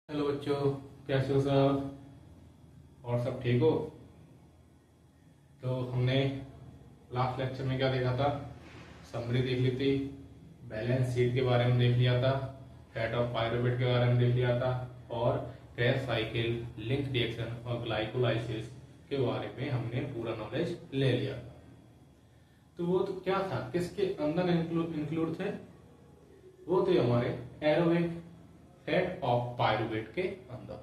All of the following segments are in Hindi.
हेलो बच्चों, कैसे हो सब? और सब ठीक हो? तो हमने लास्ट लेक्चर में क्या देखा था? समरी देख ली थी, बैलेंस शीट के बारे में देख लिया था, फैट ऑफ पायरुवेट के बारे में देख लिया था, और क्रैश साइकिल, लिंक रिएक्शन और ग्लाइकोलाइसिस के बारे में हमने पूरा नॉलेज ले लिया था। तो वो तो क्या था, किसके अंदर इंक्लूड थे? वो थे हमारे एरोबिक फैट ऑफ पायरुवेट के अंदर।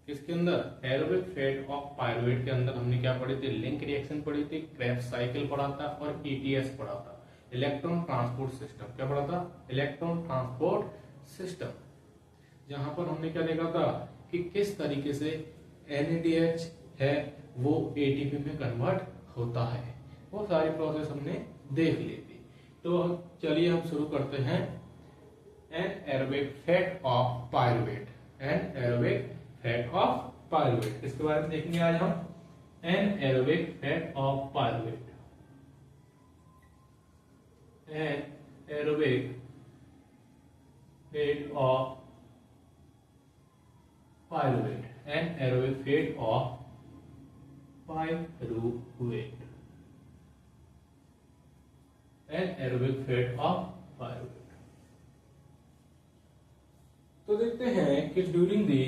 किसके अंदर? एरोबिक फैट ऑफ पायरुवेट के अंदर हमने क्या पढ़ी थी? लिंक रिएक्शन पढ़ी थी, क्रेब्स साइकिल पढ़ा था और ईटीएस पढ़ा था, इलेक्ट्रॉन ट्रांसपोर्ट सिस्टम। क्या पढ़ा था? Electron transport system. जहां पर हमने क्या देखा था कि किस तरीके से NADH है वो ATP में कन्वर्ट होता है। वो सारी प्रोसेस हमने देख ली थी। तो चलिए हम शुरू करते हैं anaerobic fate of pyruvate. Anaerobic fate of pyruvate, इसके बारे में देखेंगे आज हम। Anaerobic fate of pyruvate. Anaerobic fate of pyruvate. Anaerobic fate of pyruvate. Anaerobic fate of pyruvate. तो देखते हैं कि during the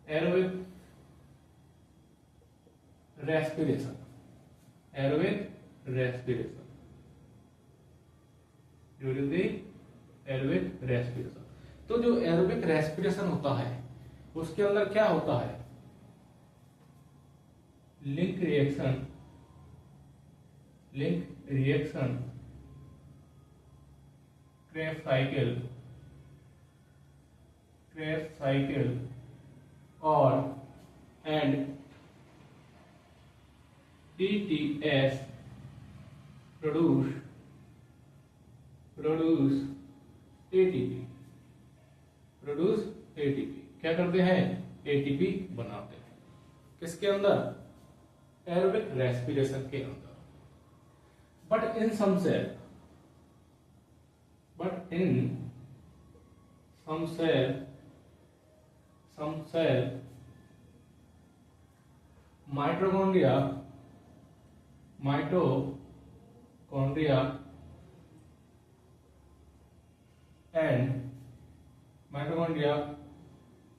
aerobic respiration, during the aerobic respiration. तो जो एरोबिक रेस्पिरेशन होता है उसके अंदर क्या होता है? लिंक रिएक्शन, क्रेब्स साइकिल और एंड TTS प्रोड्यूस ATP। क्या करते हैं? ATP बनाते हैं। किसके अंदर? एरोबिक रेस्पिरेशन के अंदर। But in some cell mitochondria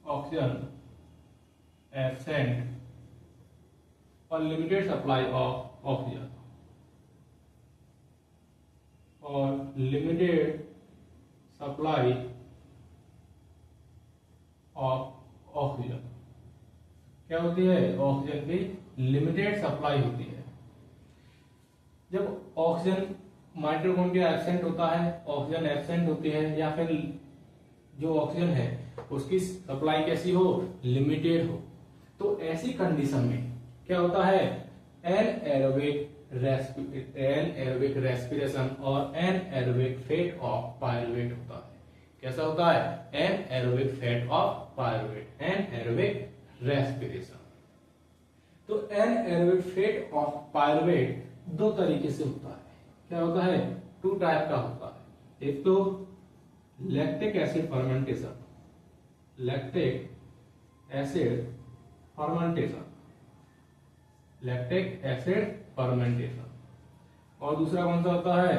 oxygen absent or limited supply of oxygen क्या होती है? ऑक्सीजन की लिमिटेड सप्लाई होती है। जब ऑक्सीजन माइटोकॉन्ड्रिया एब्सेंट होता है, ऑक्सीजन एब्सेंट होती है, या फिर जो ऑक्सीजन है उसकी सप्लाई कैसी हो? लिमिटेड हो। तो ऐसी कंडीशन में क्या होता है? एनाएरोबिक रेस्पिरेशन और एनाएरोबिक फैट ऑफ पायरुवेट होता है। कैसा होता है? एनाएरोबिक फैट ऑफ पायरुवेट, एनाएरोबिक रेस्पिरेशन। तो एनाएरोबिक फैट ऑफ पायरुवेट दो तरीके से होता है। क्या होता है? 2 टाइप का होता है। एक तो लैक्टिक एसिड फर्मेंटेशन, और दूसरा कौन सा होता है?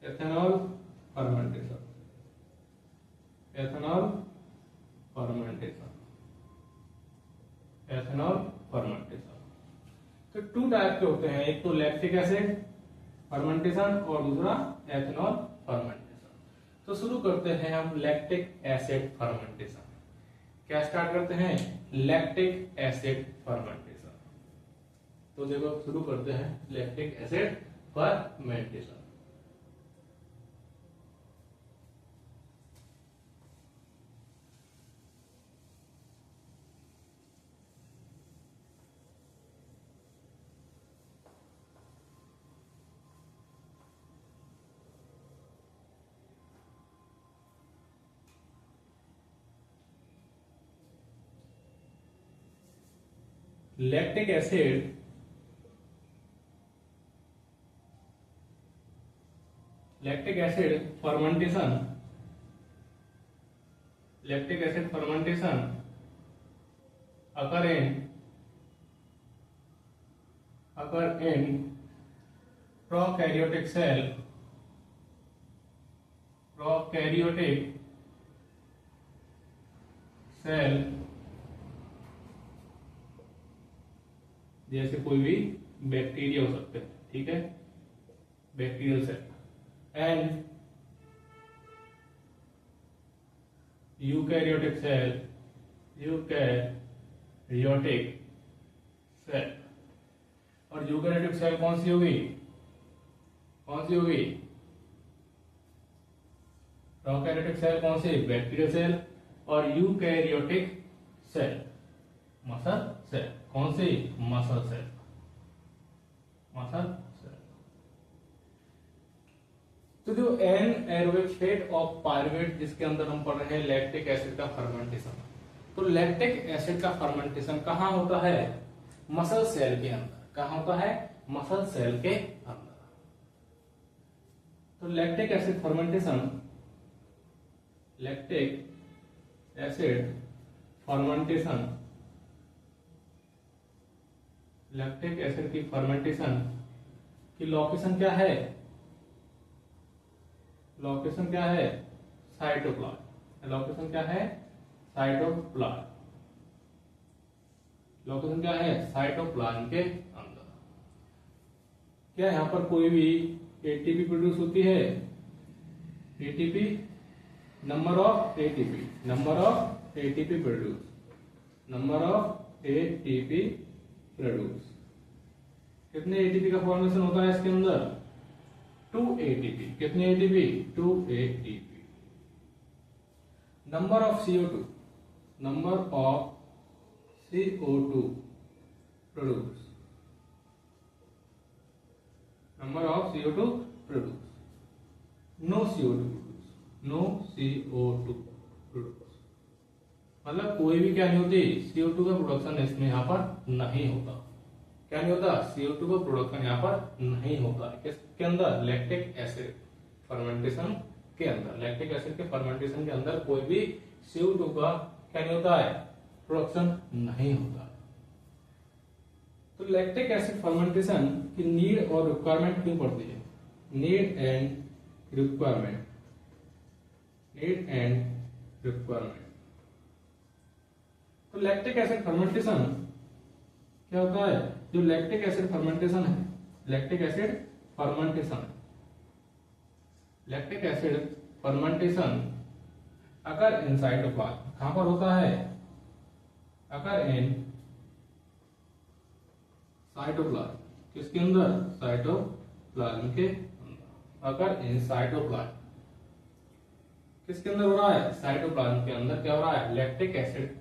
Ethanol fermentation. तो 2 टाइप के होते हैं, एक तो लैक्टिक एसिड फर्मेंटेशन और दूसरा एथेनॉल फर्मेंटेशन। तो शुरू करते हैं हम लैक्टिक एसिड फर्मेंटेशन। क्या स्टार्ट करते हैं? Lactic acid fermentation. तो देखो शुरू करते हैं lactic acid fermentation. Lactic acid lactic acid fermentation occur in prokaryotic cell जैसे कोई भी बैक्टीरिया हो सकते हैं, ठीक है, bacterial cell, and eukaryotic cell और यूकैरियोटिक सेल कौन सी होगी? प्रोकैरियोटिक सेल कौन सी? Bacterial cell. और यूकैरियोटिक सेल मसल सेल, कौन सी? Muscle cell. तो जो एनएरोबिक स्टेट ऑफ पायरुवेट, जिसके अंदर हम पढ़ रहे हैं लैक्टिक एसिड का फर्मेंटेशन, तो लैक्टिक एसिड का फर्मेंटेशन कहाँ होता है? मसल सेल के अंदर। कहाँ होता है? मसल सेल के अंदर। तो लैक्टिक एसिड फर्मेंटेशन की लोकेशन क्या है? साइटोप्लाज्म। लोकेशन क्या है? साइटोप्लाज्म के अंदर। क्या यहाँ पर कोई भी एटीपी प्रोड्यूस होती है? ATP, number of ATP produce. कितने एटीपी का फॉर्मेशन होता है इसके अंदर? 2 एटीपी। कितने ATP? 2 ATP. Number of CO2 produce. No CO2 produce. मतलब कोई भी क्या नहीं होती? CO2 का प्रोडक्शन इसमें यहाँ पर नहीं होता। क्या नहीं होता? CO2 का प्रोडक्शन यहाँ पर नहीं होता। किसके अंदर? लैक्टिक एसिड फर्मेंटेशन के अंदर। लैक्टिक एसिड के फर्मेंटेशन के अंदर कोई भी CO2 का क्या नहीं होता है? प्रोडक्शन नहीं होता। तो लैक्टिक एसिड फर्मेंटेशन की नीड और रिक्वायरमेंट क्यों पड़ती है? Need and requirement. तो लैक्टिक एसिड फर्मेंटेशन क्या होता है? जो लैक्टिक एसिड फर्मेंटेशन अगर इन साइटोप्लाज्म, कहां पर होता है? अगर इन साइटोप्लाज्म, किसके अंदर? साइटोप्लाज्म के अंदर। अगर इन साइटोप्लाज्म किसके अंदर हो रहा है? साइटोप्लाज्म के अंदर क्या हो रहा है? लैक्टिक एसिड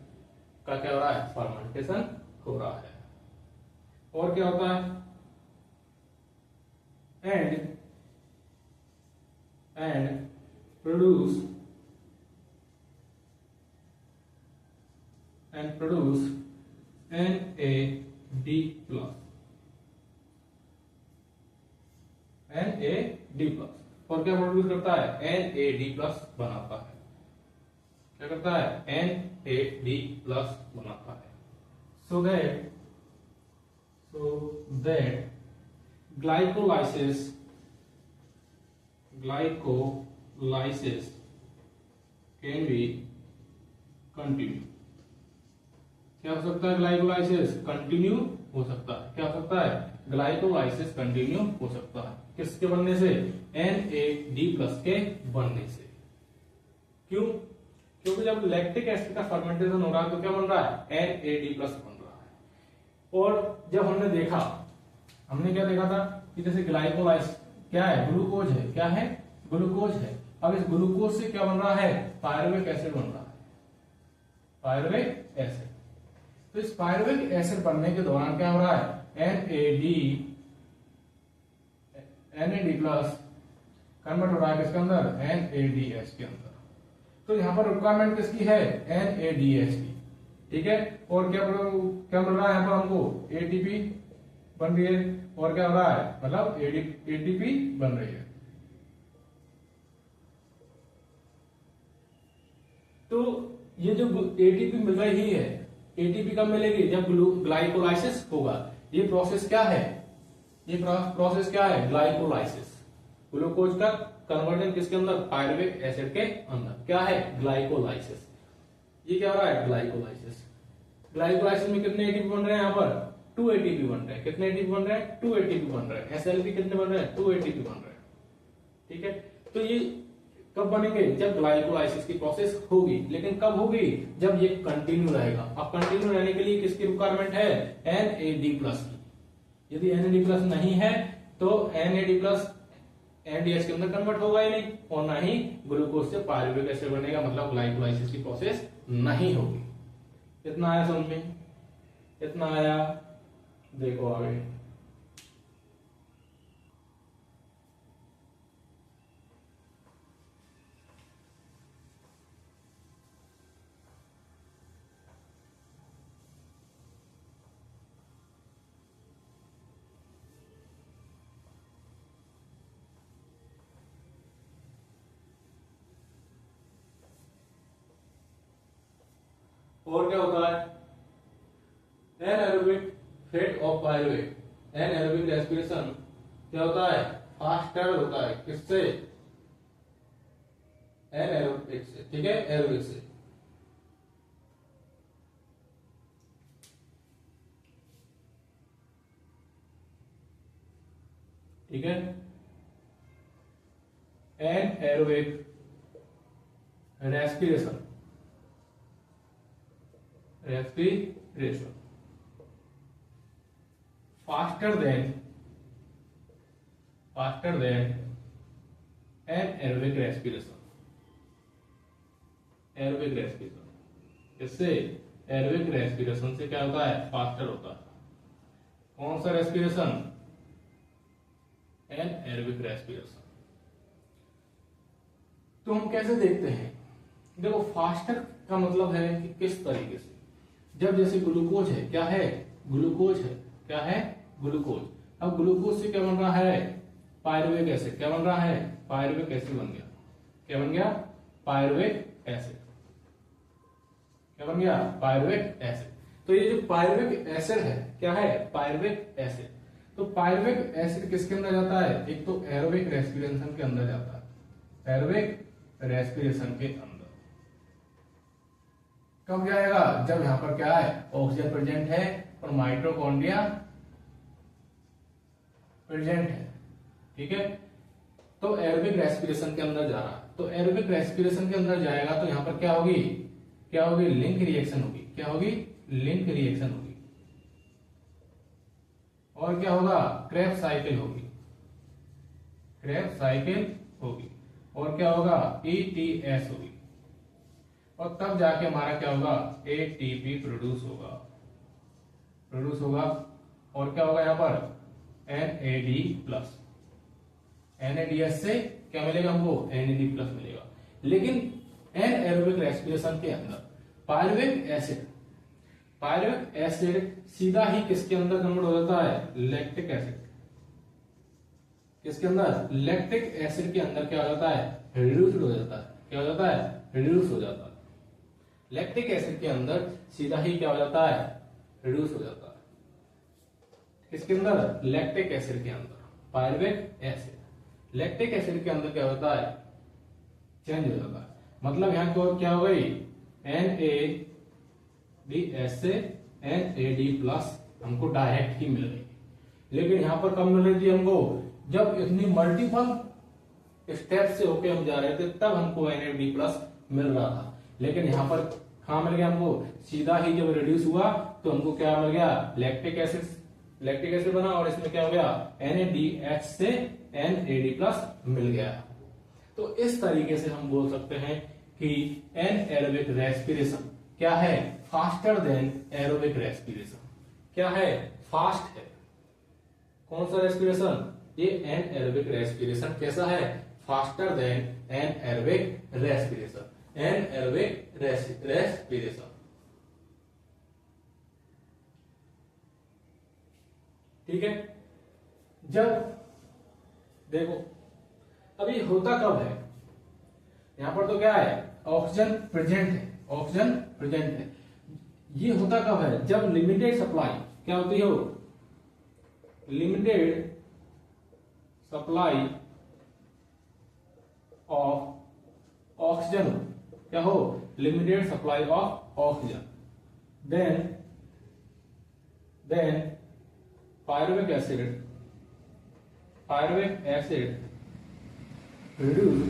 का क्या हो रहा है? फर्मेंटेशन हो रहा है। और क्या होता है? And produce NAD+। और क्या प्रोड्यूस करता है? NAD+ बनाता है। क्या करता है? NAD+ बनाता है। So that glycolysis can be continue। क्या हो सकता है? ग्लाइकोलाइसिस कंटिन्यू हो सकता है। क्या हो सकता है? ग्लाइकोलाइसिस कंटिन्यू हो सकता है। किसके बनने से? NAD+ के बनने से। क्यों? क्योंकि जब लैक्टिक एसिड का फर्मेंटेशन हो रहा है तो क्या बन रहा है? NAD+ बन रहा है। और जब हमने क्या देखा था कि जैसे ग्लाइकोलाइसिस क्या है? ग्लूकोज है। क्या है? ग्लूकोज है। अब इस ग्लूकोज से क्या बन रहा है? पायरुवेट एसिड बन रहा है। Pyruvate acid. तो इस पायरुवेट एसिड बनने के दौरान क्या हो रहा है? NAD+ कन्वर्ट हो रहा है किसके अंदर? NADH के अंदर। तो यहां पर रिक्वायरमेंट किसकी है? NADH की। ठीक है। और क्या मिल रहा है यहाँ पर हमको? ATP बन रही है। और क्या हो रहा है? मतलब ATP बन रही है। तो ये जो एटीपी मिल रही है, एटीपी कब मिलेगी? जब ग्लाइकोलाइसिस होगा। ये प्रोसेस क्या है? ये प्रोसेस क्या है? ग्लाइकोलाइसिस। ग्लूकोज का कन्वर्जन किसके अंदर? पायरुवेट एसिड के अंदर। क्या है? ग्लाइकोलाइसिस। ये क्या हो रहा है? ग्लाइकोलाइसिस। ग्लाइकोलाइसिस में कितने एटीपी बन रहे हैं? यहाँ पर 2 एटीपी बन रहे हैं। कितने एटीपी बन रहे हैं? 2 एटीपी बन रहे हैं। एसएलपी कितने बन रहे हैं? 2 एटीपी बन रहे हैं। ठीक है, तो ये कब बनेंगे? जब ग्लाइकोलाइसिस की प्रोसेस होगी। लेकिन कब होगी? जब ये कंटिन्यू रहेगा। अब कंटिन्यू रहने के लिए किसकी रिक्वायरमेंट है? NAD+ की। यदि NAD+ नहीं है तो NAD+ NADH के अंदर कन्वर्ट होगा ही नहीं, और ना ही ग्लूकोज से पायरुवेट एसिड बनेगा, मतलब ग्लाइकोलाइसिस की प्रोसेस नहीं होगी। इतना आया समझ में? इतना आया? देखो आगे। और क्या होता है? Anaerobic fate of pyruvate. Anaerobic respiration क्या होता है? फास्टर होता है। किससे? एनारोबिक से। ठीक है, एरोबिक से। ठीक है, anaerobic respiration faster than anaerobic respiration। Aerobic respiration, इससे एरोबिक रेस्पिरेशन से क्या होता है? फास्टर होता है। कौन सा रेस्पिरेशन? Anaerobic respiration. तो हम कैसे देखते हैं? देखो, फास्टर का मतलब है कि किस तरीके से। जब जैसे ग्लूकोज है, क्या है? ग्लूकोज है। क्या है? ग्लूकोज। अब ग्लूकोज से क्या बन रहा है? Pyruvate acid. क्या बन रहा है? पायरुवेट एसिड बन गया। क्या बन गया? Pyruvate acid. क्या बन गया? Pyruvate acid. तो ये जो पायरुवेट एसिड है, क्या है? Pyruvate acid. तो पायरुवेट एसिड किसके अंदर जाता है? एक तो एरोबिक रेस्पिरेशन के अंदर जाता है। एरोबिक रेस्पिरेशन के अंदर कब जाएगा? जब यहां पर क्या है? ऑक्सीजन प्रेजेंट है और माइटोकॉन्ड्रिया प्रेजेंट है। ठीक है, तो एरोबिक रेस्पिरेशन के अंदर जा रहा। तो एरोबिक रेस्पिरेशन के अंदर जाएगा तो यहां पर क्या होगी? क्या होगी? लिंक रिएक्शन होगी। क्या होगी? लिंक रिएक्शन होगी। और क्या होगा? क्रेब्स साइकिल होगी। क्रेब्स साइकिल होगी। और क्या होगा? ETS होगी। और तब जाके हमारा क्या होगा? ATP प्रोड्यूस होगा। और क्या होगा? यहां पर NAD+। NADH से क्या मिलेगा हमको? NAD+ मिलेगा। लेकिन एनाएरोबिक रेस्पिरेशन के अंदर पायरुवेट एसिड सीधा ही किसके अंदर कन्वर्ट हो जाता है? Lactic acid. किसके अंदर? लैक्टिक एसिड के अंदर क्या हो जाता है? रिड्यूस्ड हो जाता है। क्या हो जाता है? रिड्यूस हो जाता है। लैक्टिक एसिड के अंदर सीधा ही क्या हो जाता है? रिड्यूस हो जाता है। किसके अंदर? लैक्टिक एसिड के अंदर। पायरुवेट एसिड लैक्टिक एसिड के अंदर क्या होता है? चेंज हो जाता है। मतलब यहां को क्या हो गई? NADH से NAD+ हमको डायरेक्ट ही मिल रही। लेकिन यहां पर कब मिल रही थी हमको? जब इतनी मल्टीपल स्टेप से होके हम जा रहे थे, तब हमको NAD+ मिल रहा था। लेकिन यहां पर कहां मिल गया हमको? सीधा ही जब रिड्यूस हुआ तो हमको क्या मिल गया? लैक्टिक एसिड बना, और इसमें क्या हो गया? NADH से NAD+ मिल गया। तो इस तरीके से हम बोल सकते हैं कि एनाएरोबिक रेस्पिरेशन क्या है? Faster then aerobic respiration. क्या है? फास्ट है। कौन सा रेस्पिरेशन? ये एनाएरोबिक रेस्पिरेशन कैसा है? Faster than anaerobic respiration. Anaerobic respiration. ठीक है, जब देखो अभी होता कब है? यहां पर तो क्या है? ऑक्सीजन प्रेजेंट है, ऑक्सीजन प्रेजेंट है। ये होता कब है, जब लिमिटेड सप्लाई क्या होती है, लिमिटेड सप्लाई ऑफ ऑक्सीजन, क्या हो, limited supply of oxygen, then pyruvic acid reduce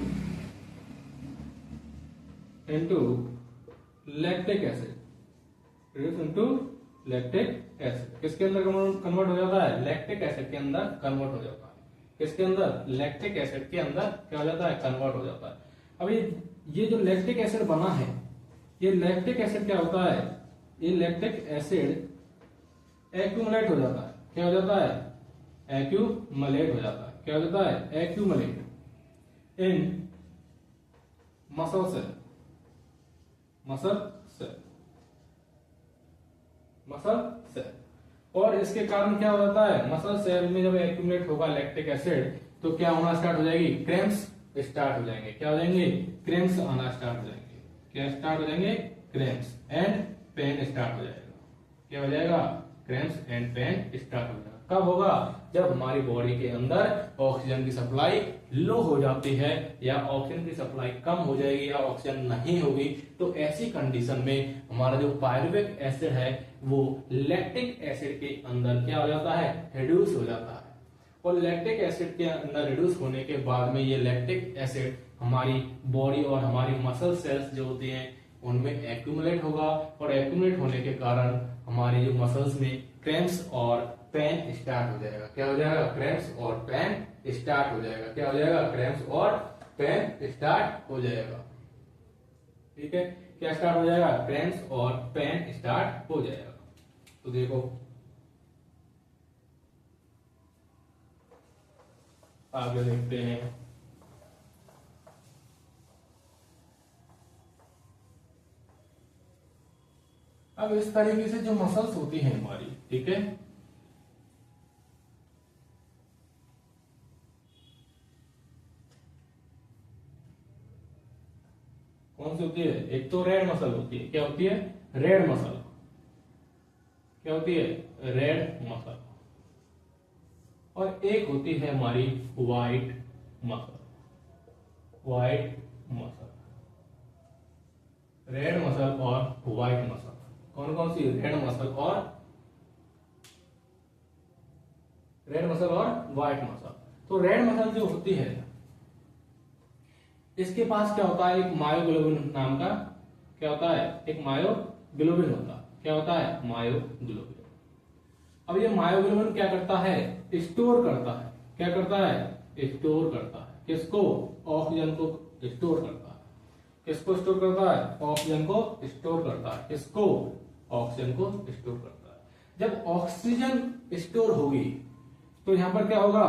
into lactic acid, reduce into lactic acid। किसके अंदर कन्वर्ट हो जाता है, लैक्टिक एसिड के अंदर कन्वर्ट हो जाता है। किसके अंदर, लैक्टिक एसिड के अंदर क्या हो जाता है, कन्वर्ट हो जाता है। अब ये जो लैक्टिक एसिड बना है, ये लैक्टिक एसिड क्या होता है, ये लैक्टिक एसिड एक्यूमुलेट हो जाता है। क्या हो जाता है, एक्यूमुलेट हो जाता है। क्या हो जाता है, accumulate in muscle cell, muscle cell. और इसके कारण क्या हो जाता है, मसल सेल में जब एक्यूमुलेट होगा लैक्टिक एसिड तो क्या होना स्टार्ट हो जाएगी, क्रैम्प्स स्टार्ट हो जाएंगे। क्या हो जाएंगे, क्रैम्प्स आना स्टार्ट हो जाएंगे। क्या स्टार्ट हो जाएंगे, क्रैम्प्स एंड पेन स्टार्ट हो जाएगा। क्या हो जाएगा, क्रैम्प्स एंड पेन स्टार्ट हो जाएगा। कब होगा, जब हमारी बॉडी के अंदर ऑक्सीजन की सप्लाई लो हो जाती है या ऑक्सीजन की सप्लाई कम हो जाएगी या ऑक्सीजन नहीं होगी, तो ऐसी कंडीशन में हमारा जो पायरुवेक एसिड है वो लैक्टिक एसिड के अंदर क्या हो जाता है, रिड्यूस हो जाता है। और लैक्टिक एसिड के अंदर रिड्यूस होने के बाद में ये लैक्टिक एसिड हमारी बॉडी और हमारी मसल सेल्स जो होती हैं उनमें एक्यूमुलेट होगा, और एक्यूमुलेट होने के कारण हमारी जो मसल्स में क्रैम्प्स और पेन स्टार्ट हो जाएगा। क्या हो जाएगा, क्रैम्प्स और पेन स्टार्ट हो जाएगा। क्या हो जाएगा, क्रैम्प्स और पेन स्टार्ट हो जाएगा। ठीक है, क्या स्टार्ट हो जाएगा, क्रैम्प्स और पेन स्टार्ट हो जाएगा। तो देखो आगे देखते हैं। अब इस तरीके से जो मसल्स होती हैं हमारी, ठीक है, कौन सी होती है, एक तो रेड मसल होती है। क्या होती है, रेड मसल। क्या होती है, रेड मसल। और एक होती है हमारी white muscle, white muscle. Red muscle और व्हाइट मसल कौन कौन सी, रेड मसल और व्हाइट मसल। तो रेड मसल जो होती है इसके पास क्या होता है, एक मायोग्लोबिन नाम का क्या होता है, एक मायोग्लोबिन होता है। क्या होता है, मायोग्लोबिन। अब ये मायोग्लोबिन क्या करता है, स्टोर करता है। क्या करता है, स्टोर करता है। किसको, ऑक्सीजन को स्टोर करता है। किसको स्टोर करता है, ऑक्सीजन को स्टोर करता है। किसको, ऑक्सीजन को स्टोर करता है। जब ऑक्सीजन स्टोर होगी तो यहां पर क्या होगा,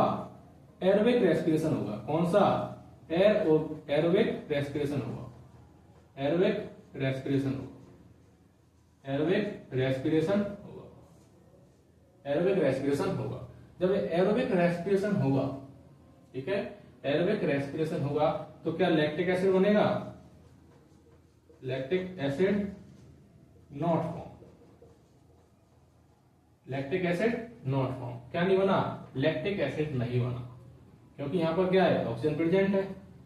एरोबिक रेस्पिरेशन होगा। कौन सा, एरोबिक रेस्पिरेशन होगा। एरोबिक रेस्पिरेशन होगा। एरोबिक रेस्पिरेशन होगा। एरोबिक रेस्पिरेशन होगा। जब एरोबिक रेस्पिरेशन होगा, ठीक है, एरोबिक रेस्पिरेशन होगा तो क्या लैक्टिक एसिड बनेगा, lactic acid not form. Lactic acid not form. क्या नहीं बना, लैक्टिक एसिड नहीं बना, क्योंकि यहां पर क्या है, ऑक्सीजन प्रेजेंट है।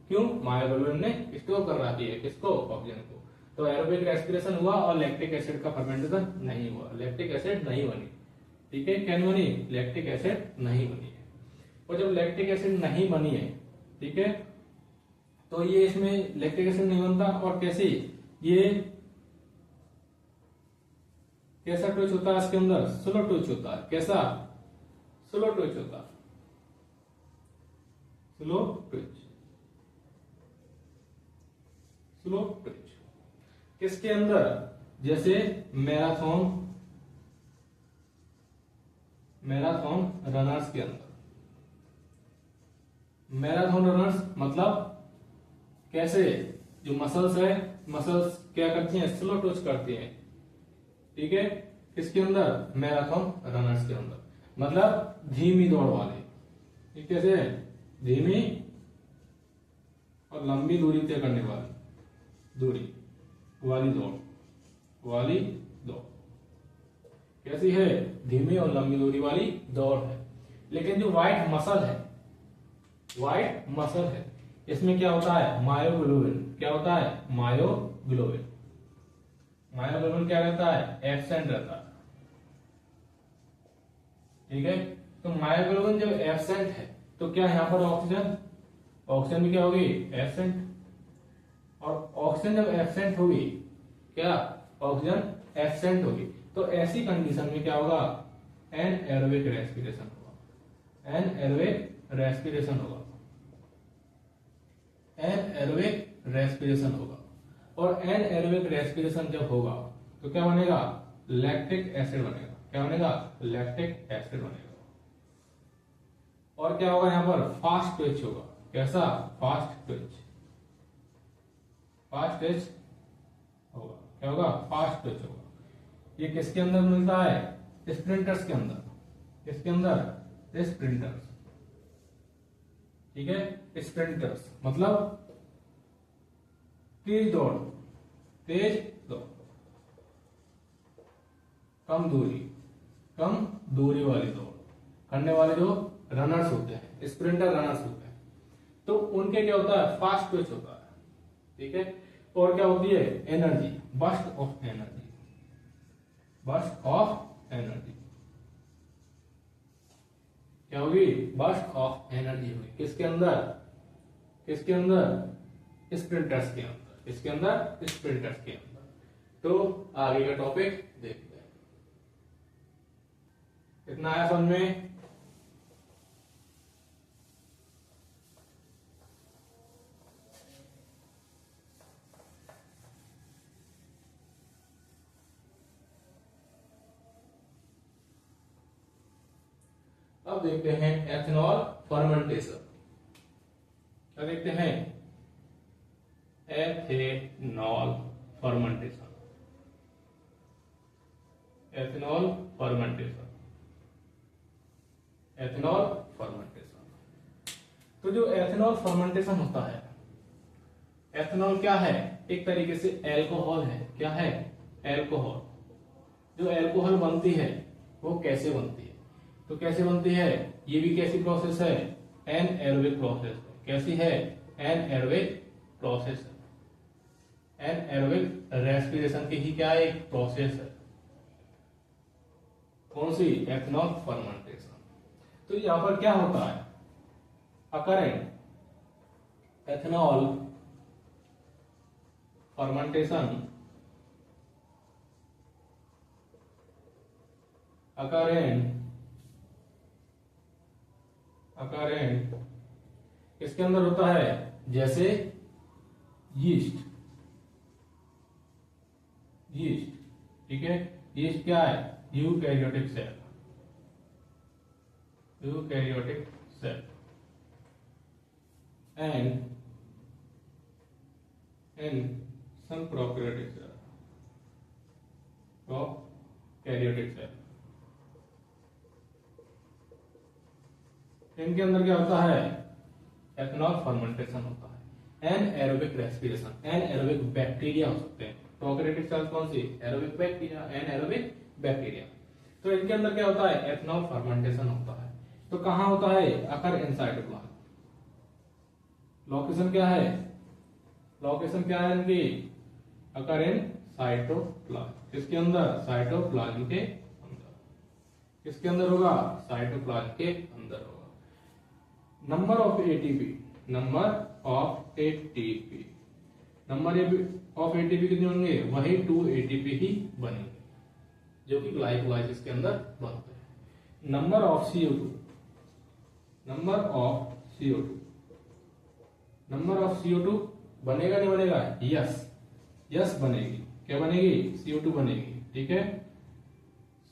क्यों, मायोग्लोबिन ने स्टोर कर रखी है किसको, ऑक्सीजन को। तो एरोबिक रेस्पिरेशन हुआ और लैक्टिक एसिड का फर्मेंटेशन नहीं हुआ, लैक्टिक एसिड नहीं बनी। ठीक है, क्या नहीं बनी, लैक्टिक एसिड नहीं बनी है। और जब लैक्टिक एसिड नहीं बनी है, ठीक है, तो ये इसमें लैक्टिक एसिड नहीं बनता। और कैसे, ये कैसा ट्विच होता है इसके अंदर, स्लो ट्विच होता है। कैसा, स्लो ट्विच होता है, स्लो ट्विच, स्लो ट्विच। किसके अंदर, जैसे मैराथन रनर्स के अंदर। मैराथन रनर्स मतलब कैसे, जो मसल्स है, मसल्स क्या करती हैं, स्लो ट्विच करती हैं। ठीक है, किसके अंदर, मैराथन रनर्स के अंदर, मतलब धीमी दौड़ वाले। ठीक, कैसे, धीमी और लंबी दूरी तय करने वाले। दूरी वाली दौड़, वाली दौड़ कैसी है? धीमी और लंबी दूरी वाली दौड़ है। लेकिन जो व्हाइट मसल है, व्हाइट मसल है, इसमें क्या होता है? मायोग्लोबिन। क्या होता है? मायोग्लोबिन। मायोग्लोबिन क्या रहता है? एब्सेंट रहता है। ठीक है, तो मायोग्लोबिन जब एब्सेंट है तो क्या यहाँ पर ऑक्सीजन, ऑक्सीजन भी क्या होगी? एब्सेंट। और ऑक्सीजन जब एब्सेंट होगी, क्या ऑक्सीजन एब्सेंट होगी, तो ऐसी कंडीशन में क्या होगा? एनएरोबिक रेस्पिरेशन होगा। एनएरोबिक रेस्पिरेशन होगा। एनएरोबिक रेस्पिरेशन होगा। और एनएरोबिक रेस्पिरेशन जब होगा तो क्या बनेगा? लैक्टिक एसिड बनेगा। क्या बनेगा? लैक्टिक एसिड बनेगा। और क्या होगा यहाँ पर? फास्ट ट्विच होगा। कैसा? Fast Twitch. फास्ट ट्विच होगा। क्या होगा? फास्ट ट्विच होगा। ये किसके अंदर मिलता है? स्प्रिंटर्स के अंदर। किसके अंदर? स्प्रिंटर्स। ठीक है, स्प्रिंटर्स मतलब तेज दौड़, तेज दौड़, कम दूरी वाली दौड़ करने वाले जो रनर्स होते हैं, स्प्रिंटर रनर्स होते हैं, तो उनके क्या होता है? फास्ट ट्विच होता है। ठीक है, और क्या होती है? Energy, burst of energy, burst of energy. क्या होगी? बर्स्ट ऑफ एनर्जी होगी। किसके अंदर? किसके अंदर? स्प्रिंटर्स के अंदर। किसके अंदर? स्प्रिंटर्स के अंदर। तो आगे का टॉपिक देखते हैं। इतना आया समझ में? अब देखते हैं एथेनॉल फर्मेंटेशन। क्या देखते हैं? Ethanol fermentation. Ethanol fermentation. Ethanol fermentation. तो जो एथेनॉल फर्मेंटेशन होता है, एथेनॉल क्या है? एक तरीके से एल्कोहल है। क्या है? एल्कोहल। जो एल्कोहल बनती है वो कैसे बनती है? तो कैसे बनती है? ये भी कैसी प्रोसेस है? Anaerobic process. कैसी है? एनएरोबिक प्रोसेस है। एनएरोबिक रेस्पिरेशन की ही क्या एक प्रोसेस है। कौन सी? Ethanol fermentation. तो यहां पर क्या होता है? अकरेंट एथेनॉल फर्मेंटेशन, अकरेंट इसके अंदर होता है जैसे यीस्ट। यीस्ट, ठीक है, यीस्ट क्या है? Eukaryotic cell. Eukaryotic cell and some prokaryotic cell, prokaryotic cell। इनके अंदर क्या होता है? एथेनॉल फर्मेंटेशन होता है। एनएरोबिक रेस्पिरेशन, एनएरोबिक बैक्टीरिया हो सकते हैं। प्रोकैरियोटिक सेल्स कौन सी? Aerobic bacteria, anaerobic bacteria. तो इनके अंदर क्या होता है? एथेनॉल फर्मेंटेशन होता है। तो कहां होता है? अकर इन साइटोप्लाज्म। लोकेशन क्या है? लोकेशन क्या है इनकी? अकर इन साइटोप्लाज्म। किसके अंदर? साइटोप्लाज्म के अंदर। किसके अंदर होगा? साइटोप्लाज्म के अंदर होगा। Number of ATP, number of ATP, number of ATP कितने होंगे? वही 2 एटीपी ही बनेंगे जो कि ग्लाइकोलाइसिस के अंदर बनते हैं। Number of CO2, number of CO2, number of CO2 बनेगा नहीं बनेगा? यस, यस बनेगी। क्या बनेगी? CO2 बनेगी। ठीक है,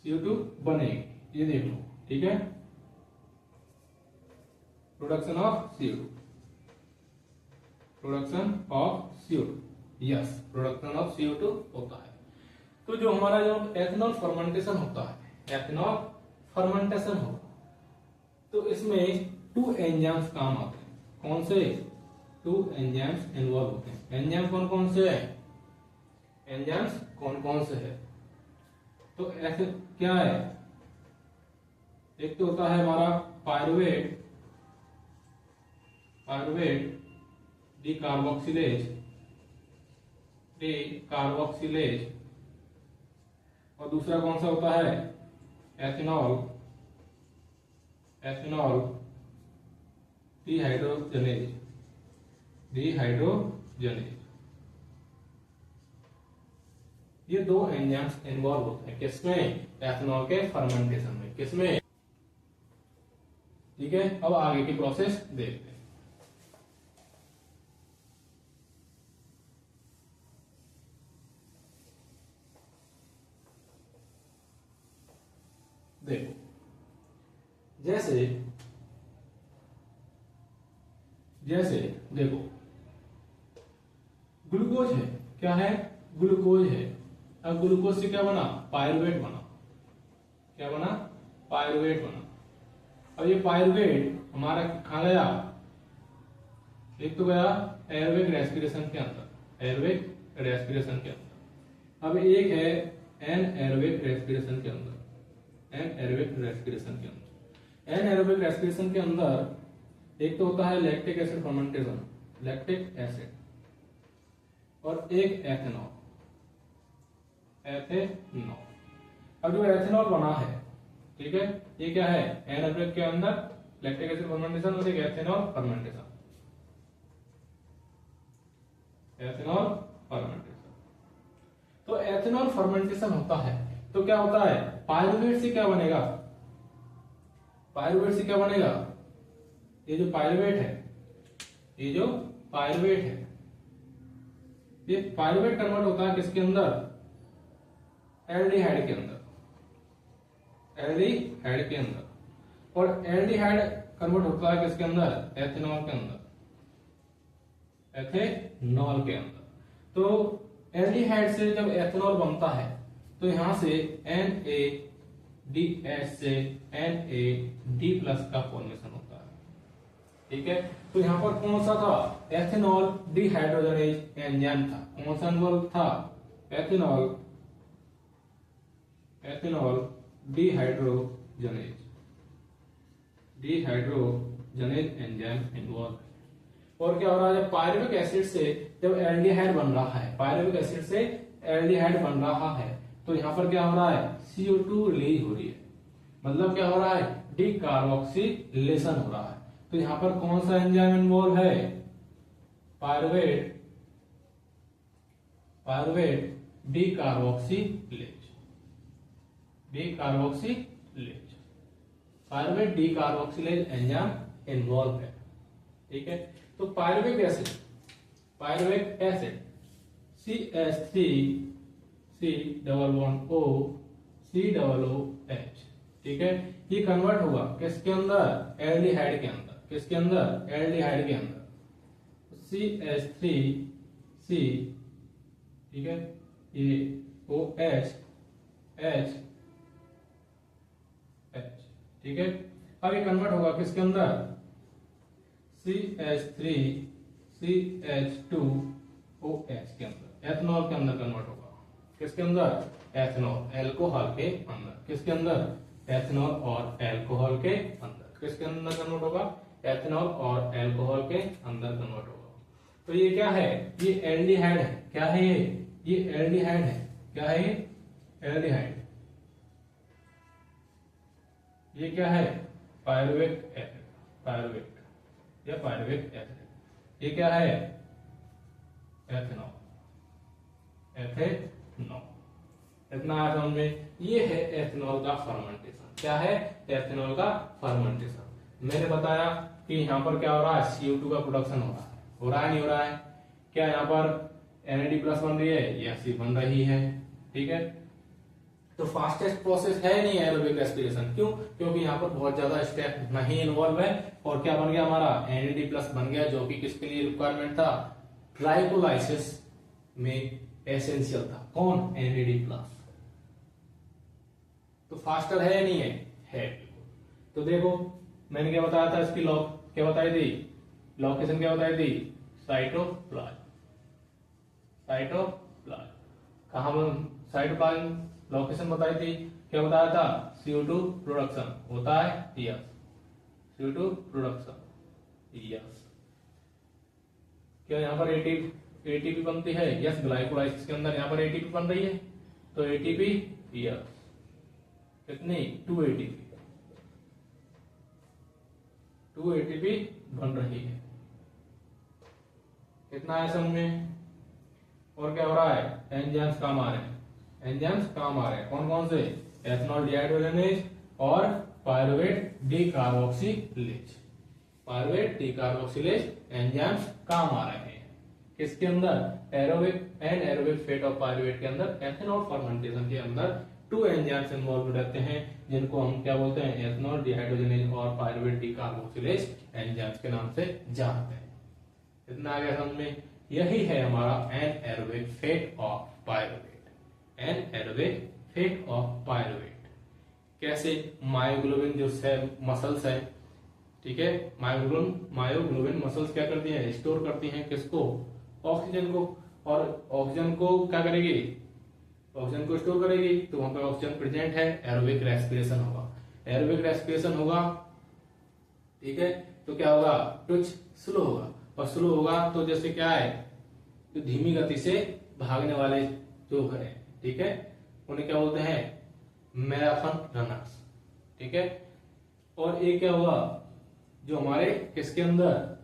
CO2 बनेगी, ये देख लो। ठीक है, production of CO2, production of CO2, yes, production of CO2 होता है। तो जो हमारा जो एथेनॉल फर्मेंटेशन होता है, एथेनॉल फर्मेंटेशन होगा तो इसमें 2 एंजाइम्स काम आते हैं। कौन से? 2 एंजाइम्स इन्वॉल्व होते हैं। एंजाइम कौन कौन से है, एंजाइम्स कौन कौन से है, तो ऐसे क्या है, एक तो होता है हमारा पायरुवेट, डीकार्बोक्सिलेज, और दूसरा कौन सा होता है एथेनॉल, डिहाइड्रोजनेज। ये दो एंजाइम्स इन्वॉल्व होते हैं किसमें, एथेनॉल के फर्मेंटेशन में, किसमें, ठीक है। अब आगे की प्रोसेस देखते हैं। देखो जैसे देखो ग्लूकोज है, क्या है, ग्लूकोज है। अब ग्लूकोज से क्या बना, पायरुवेट बना, क्या बना, पायरुवेट बना। अब ये पायरुवेट हमारा कहाँ गया, एक तो गया एयरवेक रेस्पिरेशन के अंदर, एयरवेक रेस्पिरेशन के अंदर। अब एक है एनएयरोबिक रेस्पिरेशन के अंदर, एनएयरोबिक रेस्पिरेशन के अंदर। एनएयरोबिक रेस्पिरेशन के अंदर एक तो होता है lactic acid fermentation, lactic acid, और एक एथेनॉल। अब जो एथेनॉल बना है, ठीक है, ये क्या है, एनारोबिक के अंदर लैक्टिक एसिड फर्मेंटेशन और एक एथेनॉल फर्मेंटेशन, एथेनॉल फर्मेंटेशन। तो एथेनॉल फर्मेंटेशन होता है तो क्या होता है, पायरुवेट से क्या बनेगा, पायरुवेट से क्या बनेगा, ये जो पायरुवेट है, ये जो पायरुवेट है, ये पायरुवेट कन्वर्ट होता है किसके अंदर, एल्डिहाइड के अंदर, एल्डिहाइड के अंदर। और एल्डिहाइड कन्वर्ट होता है किसके अंदर, एथेनॉल के अंदर, एथेनॉल के अंदर। तो एल्डिहाइड से जब एथेनॉल बनता है तो यहां से NaDH से NAD+ का फॉर्मेशन होता है, ठीक है। तो यहां पर कौन सा था, एथेनॉल डिहाइड्रोजनेज एंजाइम था, कौन सा इन्वॉल्व था, एथेनॉल डिहाइड्रोजनेज एंजाइम इन्वॉल्व है। और क्या हो रहा है, पायरुविक एसिड से जब एल्डिहाइड बन रहा है, पायरुविक एसिड से एल्डिहाइड बन रहा है, तो यहां पर क्या हो रहा है, CO2 रिलीज हो रही है, मतलब क्या हो रहा है, डीकार्बोक्सिलेशन हो रहा है। तो यहां पर कौन सा एंजाइम इन्वॉल्व है, pyruvate decarboxylase, pyruvate decarboxylase enzyme involve है, ठीक है। तो पायरुविक एसिड CH3COOH, ठीक है, ये कन्वर्ट हुआ किसके अंदर, एल्डिहाइड के अंदर, किसके अंदर, एल्डिहाइड के अंदर, CH3C, ठीक है, ये OH, ठीक है। अब ये कन्वर्ट होगा किसके अंदर, CH3CH2OH के अंदर, एथेनॉल के अंदर कन्वर्ट होगा, किसके अंदर, एथेनॉल, एल्कोहल के अंदर, किसके अंदर, एथेनॉल और एल्कोहल के अंदर, किसके अंदर कन्वर्ट होगा, एथेनॉल और एल्कोहल के अंदर कन्वर्ट होगा। तो ये क्या है, ये एल्डिहाइड है, क्या है ये एल्डिहाइड है, क्या है ये, एल्डिहाइड। ये क्या है, पायरुविक एसिड, पायरुविक एसिड। ये क्या है, एथेनॉल, इतना आया समझ में। ये है एथेनॉल का फर्मेंटेशन, क्या है, एथेनॉल का फर्मेंटेशन। मैंने बताया कि यहाँ पर क्या हो रहा है, CO2 का प्रोडक्शन हो रहा है नहीं हो रहा है, क्या यहाँ पर NAD+ बन रही है, यस बन रही है, ठीक है। तो फास्टेस्ट प्रोसेस है नहीं एरोबिक रेस्पिरेशन, क्यों, क्योंकि यहाँ पर बहुत ज्यादा स्टेप नहीं इन्वॉल्व है। और क्या बन गया हमारा, NAD+ बन गया, जो कि किसके लिए रिक्वायरमेंट था, ग्लाइकोलाइसिस में एसेंशियल था, कौन, NAD+। तो फास्टर है या नहीं है। तो देखो मैंने क्या बताया था, इसकी लॉक क्या बताई थी, लोकेशन क्या बताई थी, साइटोप्लाज्म। साइटोप्लाज्म कहाँ साइटोप्लाज्म लोकेशन बताई थी, क्या बताया था, CO2 प्रोडक्शन होता है, यस, CO2 प्रोडक्शन, यस। क्या यहाँ पर एटीपी बनती है, यस, ग्लाइकोलाइसिस के अंदर यहाँ पर एटीपी बन रही है, तो एटीपी, यस, कितनी, 2 एटीपी बन रही है। कितना है समझ में? और क्या हो रहा है, एंजाइम्स काम आ रहे हैं, कौन कौन से, एथेनॉल डिहाइड्रोजनेज और पायरुवेट डीकार्बोक्सिलेज एंजाइम्स काम आ रहे हैं। किसके अंदर, aerobic and aerobic fate of pyruvate के अंदर, एथेनॉल फर्मेंटेशन के अंदर 2 एंजाइम्स इन्वॉल्व रहते हैं, जिनको हम क्या बोलते हैं, एथेनॉल डिहाइड्रोजनेज और पायरुवेट डीकार्बोक्सिलेज एंजाइम्स के नाम से जानते हैं। इतना आ गया समझ में? यही है हमारा एनएरोबिक फेट ऑफ पायरुवेट। कैसे, मायोग्लोबिन जो मसल्स है, ठीक है, मायोग्लोबिन मसल्स क्या करती हैं, स्टोर करती हैं किसको, ऑक्सीजन को, और ऑक्सीजन को क्या करेगी, ऑक्सीजन को स्टोर करेगी, तो वहां पर ऑक्सीजन प्रेजेंट है, एरोबिक रेस्पिरेशन होगा, ठीक है, तो क्या होगा, कुछ स्लो होगा, और स्लो होगा तो जैसे क्या है, तो धीमी गति से भागने वाले जो है, ठीक है, उन्हें क्या बोलते हैं, मैराथन रनर्स, ठीक है। और एक क्या हुआ, जो हमारे किसके अंदर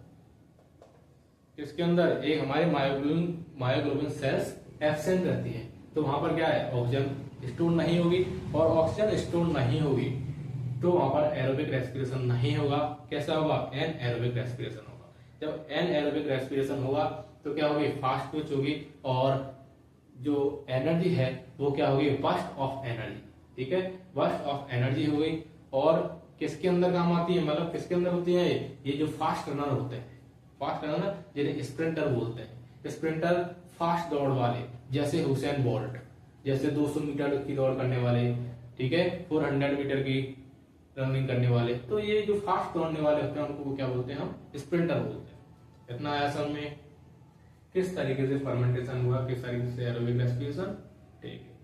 एक हमारे मायोग्लोबिन सेल्स एब्सेंट रहती है, तो वहां पर क्या है, ऑक्सीजन स्टोर नहीं होगी, और ऑक्सीजन स्टोर नहीं होगी तो वहां पर एरोबिक रेस्पिरेशन नहीं होगा। कैसा होगा, एनएरोबिक रेस्पिरेशन होगा। जब एनएरोबिक रेस्पिरेशन होगा तो क्या होगी, फास्ट ट्विच होगी, और जो एनर्जी है वो क्या होगी, बर्स्ट ऑफ एनर्जी, ठीक है, बर्स्ट ऑफ एनर्जी होगी। और किसके अंदर काम आती है, मतलब किसके अंदर होती है, ये जो फास्ट रनर होते हैं, फास्ट रनर जिन्हें स्प्रिंटर बोलते हैं, स्प्रिंटर फास्ट दौड़ वाले, जैसे हुसैन बोल्ट, जैसे 200 मीटर की दौड़ करने वाले, ठीक है, 400 मीटर की रनिंग करने वाले, तो ये जो फास्ट दौड़ने वाले होते हैं उनको क्या बोलते हैं, हम स्प्रिंटर बोलते हैं। इतना आया समझ में? किस तरीके से फर्मेंटेशन हुआ, किस तरीके से एरोबिक रेस्पिरेशन, ठीक है।